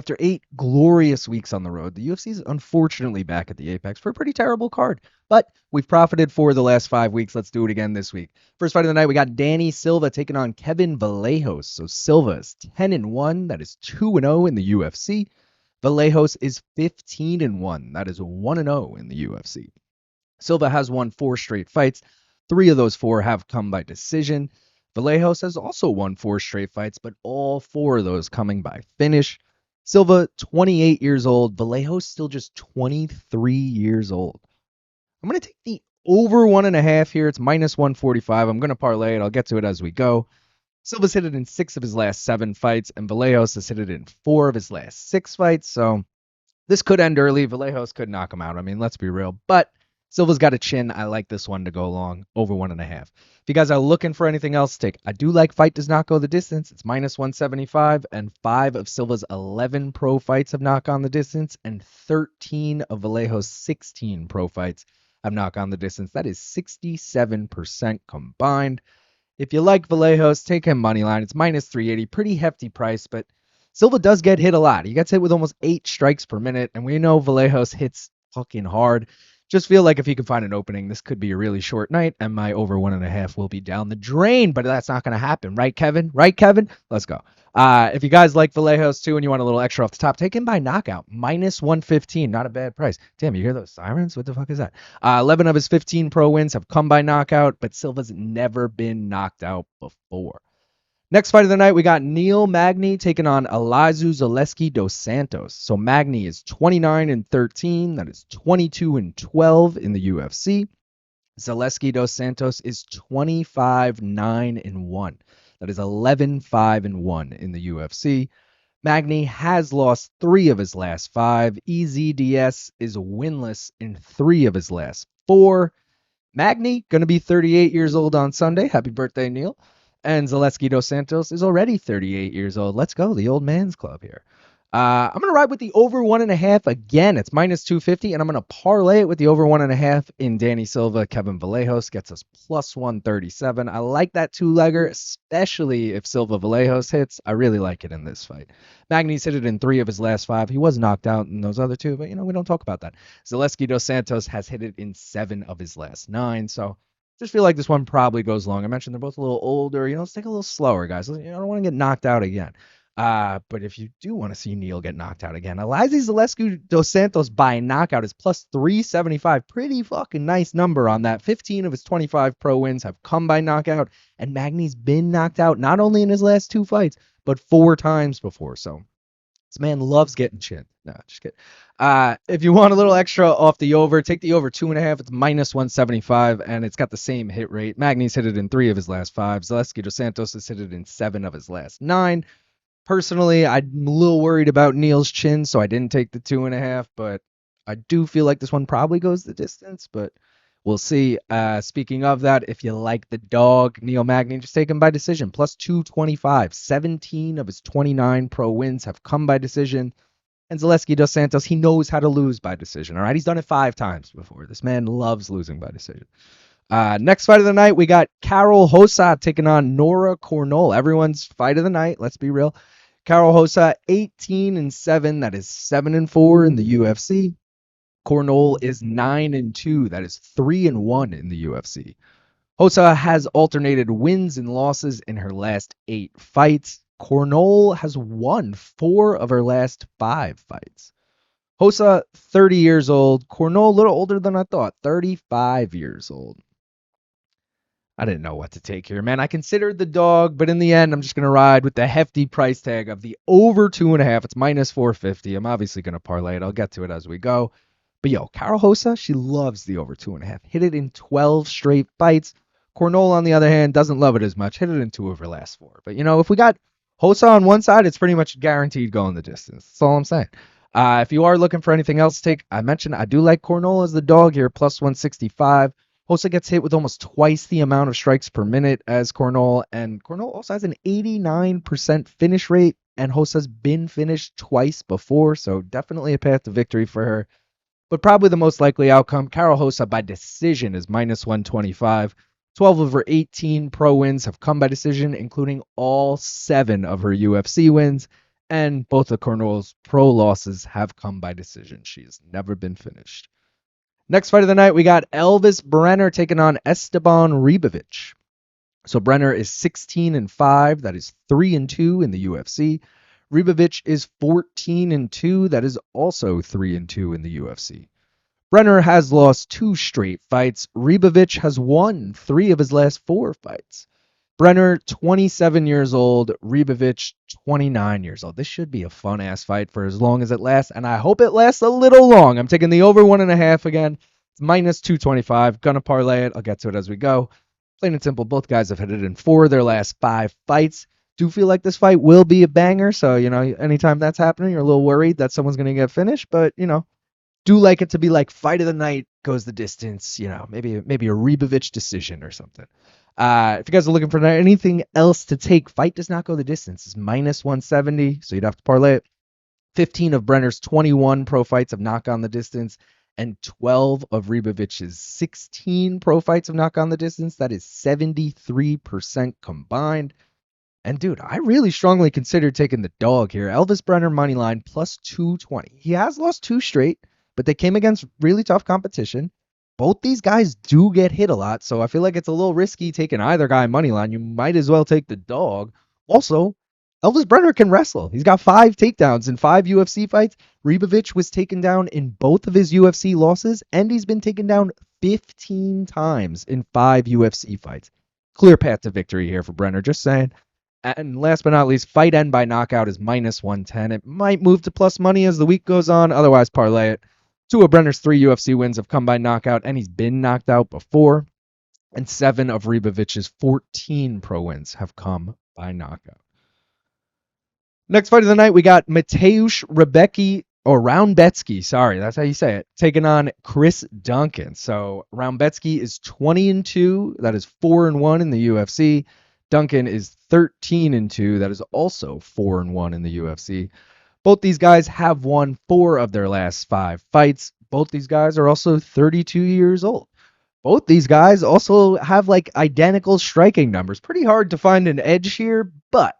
After 8 glorious weeks on the road, the UFC is unfortunately back at the Apex for a pretty terrible card. But we've profited for the last 5 weeks. Let's do it again this week. First fight of the night, we got Danny Silva taking on Kevin Vallejos. So Silva is 10-1. That is 2-0 in the UFC. Vallejos is 15-1. That is 1-0 in the UFC. Silva has won 4 straight fights. 3 of those 4 have come by decision. Vallejos has also won 4 straight fights, but all 4 of those coming by finish. Silva, 28 years old. Vallejos still just 23 years old. I'm going to take the over 1.5 here. It's minus 145. I'm going to parlay it. I'll get to it as we go. Silva's hit it in 6 of his last 7 fights, and Vallejos has hit it in 4 of his last 6 fights. So this could end early. Vallejos could knock him out. I mean, let's be real. But Silva's got a chin. I like this one to go long, over 1.5. If you guys are looking for anything else to take, I do like Fight Does Not Go the Distance. It's minus 175, and 5 of Silva's 11 pro fights have knocked on the distance, and 13 of Vallejos' 16 pro fights have knocked on the distance. That is 67% combined. If you like Vallejos, take him money line. It's minus 380, pretty hefty price, but Silva does get hit a lot. He gets hit with almost 8 strikes per minute, and we know Vallejos hits fucking hard. Just feel like if he can find an opening, this could be a really short night, and my over 1.5 will be down the drain, but that's not going to happen. Right, Kevin? Right, Kevin? Let's go. If you guys like Vallejos too and you want a little extra off the top, take him by knockout. Minus 115. Not a bad price. Damn, you hear those sirens? What the fuck is that? 11 of his 15 pro wins have come by knockout, but Silva's never been knocked out before. Next fight of the night, we got Magny taking on Elizeu Zaleski dos Santos. So Magny is 29-13. That is 22-12 in the UFC. Zaleski dos Santos is 25-9-1. That is 11-5-1 in the UFC. Magny has lost 3 of his last 5. EZDS is winless in 3 of his last 4. Magny, going to be 38 years old on Sunday. Happy birthday, Neil. And Zaleski dos Santos is already 38 years old. Let's go, the old man's club here. I'm going to ride with the over 1.5 again. It's minus 250, and I'm going to parlay it with the over 1.5 in Danny Silva. Kevin Vallejos gets us plus 137. I like that 2-legger, especially if Silva Vallejos hits. I really like it in this fight. Magny's hit it in 3 of his last 5. He was knocked out in those other 2, but, we don't talk about that. Zaleski dos Santos has hit it in 7 of his last 9, so just feel like this one probably goes long. I mentioned they're both a little older. Let's take a little slower, guys. I don't want to get knocked out again. But if you do want to see Neil get knocked out again, Elizeu Zaleski dos Santos by knockout is plus 375. Pretty fucking nice number on that. 15 of his 25 pro wins have come by knockout, and Magny's been knocked out not only in his last 2 fights, but 4 times before. So this man loves getting chinned. No, just kidding. If you want a little extra off the over, take the over 2.5. It's minus 175, and it's got the same hit rate. Magny's hit it in 3 of his last 5. Zaleski dos Santos has hit it in 7 of his last 9. Personally, I'm a little worried about Neil's chin, so I didn't take the 2.5, but I do feel like this one probably goes the distance, but we'll see. Speaking of that, if you like the dog, Magny, just take him by decision. Plus 225. 17 of his 29 pro wins have come by decision. And Zaleski dos Santos, he knows how to lose by decision. All right, he's done it 5 times before. This man loves losing by decision. Next fight of the night, we got Karol Rosa taking on Nora Cornolle. Everyone's fight of the night, let's be real. Karol Rosa, 18-7. That is 7-4 in the UFC. Cornolle is 9-2. That is 3-1 in the UFC. Rosa has alternated wins and losses in her last 8 fights. Cornolle has won 4 of her last 5 fights. Rosa, 30 years old. Cornolle, a little older than I thought, 35 years old. I didn't know what to take here, man. I considered the dog, but in the end, I'm just going to ride with the hefty price tag of the over 2.5. It's minus 450. I'm obviously going to parlay it. I'll get to it as we go. But Karol Rosa, she loves the over 2.5. Hit it in 12 straight fights. Cornolle, on the other hand, doesn't love it as much. Hit it in 2 of her last 4. But, if we got Rosa on one side, it's pretty much guaranteed going the distance. That's all I'm saying. If you are looking for anything else to take, I mentioned I do like Cornolle as the dog here, plus 165. Rosa gets hit with almost twice the amount of strikes per minute as Cornolle, and Cornolle also has an 89% finish rate, and Rosa's been finished twice before, so definitely a path to victory for her. But probably the most likely outcome, Karol Rosa by decision is minus 125. 12 of her 18 pro wins have come by decision, including all 7 of her UFC wins, and both of Cornolle's pro losses have come by decision. She has never been finished. Next fight of the night, we got Elves Brener taking on Esteban Ribovics. So Brener is 16-5. That is 3-2 in the UFC. Ribovics is 14-2. That is also 3-2 in the UFC. Brener has lost 2 straight fights. Ribovics has won 3 of his last 4 fights. Brener, 27 years old. Ribovics, 29 years old. This should be a fun-ass fight for as long as it lasts, and I hope it lasts a little long. I'm taking the over 1.5 again. It's minus 225. Gonna parlay it. I'll get to it as we go. Plain and simple, both guys have hit it in 4 of their last 5 fights. Do feel like this fight will be a banger, so, anytime that's happening, you're a little worried that someone's going to get finished, but, do like it to be like fight of the night, goes the distance, maybe a Ribovics decision or something. If you guys are looking for anything else to take, fight does not go the distance. It's minus 170, so you'd have to parlay it. 15 of Brener's 21 pro fights have knocked on the distance, and 12 of Ribovics' 16 pro fights have knocked on the distance. That is 73% combined. And dude, I really strongly considered taking the dog here. Elves Brener moneyline plus 220. He has lost 2 straight, but they came against really tough competition. Both these guys do get hit a lot, so I feel like it's a little risky taking either guy moneyline. You might as well take the dog. Also, Elves Brener can wrestle. He's got 5 takedowns in 5 UFC fights. Ribovics was taken down in both of his UFC losses, and he's been taken down 15 times in 5 UFC fights. Clear path to victory here for Brener, just saying. And last but not least, fight end by knockout is minus 110. It might move to plus money as the week goes on. Otherwise, parlay it. 2 of Brener's 3 UFC wins have come by knockout, and he's been knocked out before. And 7 of Ribovics' 14 pro wins have come by knockout. Next fight of the night, we got Mateusz Rebecki, or Rebecki, sorry, that's how you say it, taking on Chris Duncan. So Rebecki is 20-2. That is 4-1 in the UFC. Duncan is 13-2. That is also 4-1 in the UFC. Both these guys have won 4 of their last 5 fights. Both these guys are also 32 years old. Both these guys also have identical striking numbers. Pretty hard to find an edge here, but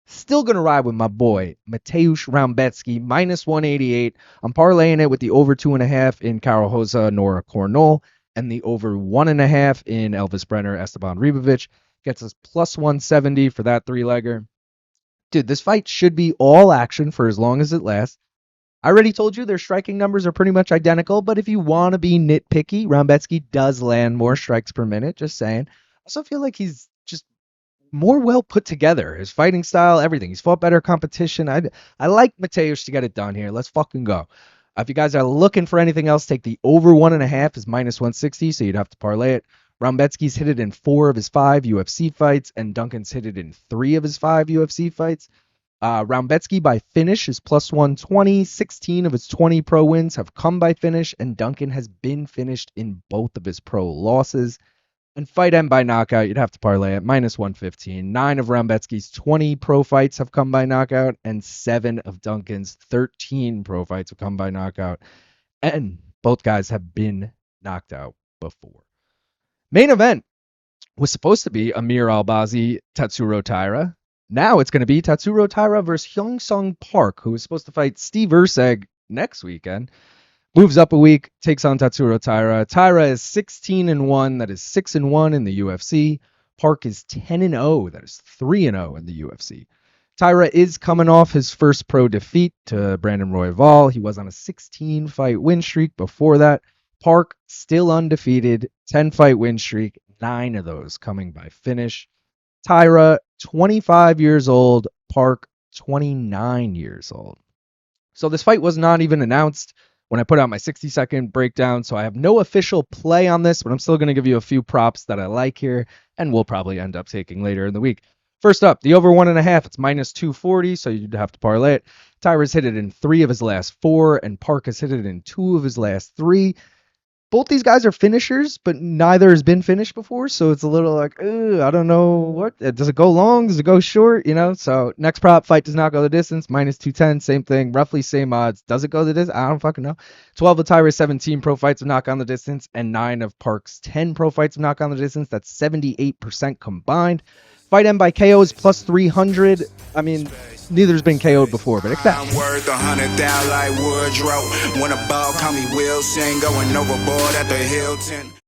still going to ride with my boy, Mateusz Rebecki, minus 188. I'm parlaying it with the over 2.5 in Karol, Rosa, Nora, Cornolle, and the over 1.5 in Elves Brener, Esteban Ribovics. Gets us plus 170 for that 3-legger. Dude, this fight should be all action for as long as it lasts. I already told you their striking numbers are pretty much identical, but if you want to be nitpicky, Rebecki does land more strikes per minute, just saying. I also feel like he's just more well put together. His fighting style, everything. He's fought better competition. I like Mateusz to get it done here. Let's fucking go. If you guys are looking for anything else, take the over 1.5 is minus 160, so you'd have to parlay it. Rebecki's hit it in 4 of his 5 UFC fights, and Duncan's hit it in 3 of his 5 UFC fights. Rebecki by finish is plus 120. 16 of his 20 pro wins have come by finish, and Duncan has been finished in both of his pro losses. And fight end by knockout, you'd have to parlay it, minus 115. 9 of Rebecki's 20 pro fights have come by knockout, and 7 of Duncan's 13 pro fights have come by knockout. And both guys have been knocked out before. Main event was supposed to be Amir Albazi, Tatsuro Taira. Now it's going to be Tatsuro Taira versus HyunSung Park, who is supposed to fight Steve Erceg next weekend. Moves up a week, takes on Tatsuro Taira. Taira is 16-1. That is 6-1 in the UFC. Park is 10-0. That is 3-0 in the UFC. Taira is coming off his first pro defeat to Brandon Royval. He was on a 16-fight win streak before that. Park still undefeated, 10-fight win streak, 9 of those coming by finish. Taira, 25 years old. Park, 29 years old. So this fight was not even announced when I put out my 60-second breakdown, so I have no official play on this, but I'm still going to give you a few props that I like here, and we'll probably end up taking later in the week. First up, the over 1.5, it's minus 240, so you'd have to parlay it. Taira's hit it in 3 of his last 4, and Park has hit it in 2 of his last 3. Both these guys are finishers, but neither has been finished before, so it's a little like, I don't know what. Does it go long? Does it go short? So next prop, fight does not go the distance, minus 210, same thing, roughly same odds. Does it go the distance? I don't fucking know. 12 of Taira's 17 pro fights have knocked on the distance, and 9 of Park's 10 pro fights have knocked on the distance. That's 78% combined. Fight end by KO is plus 300. I mean, neither's been KO'd before, but accept. I'm worth 100,000 like Woodrow. When a ball call me Wilson, going overboard at the Hilton.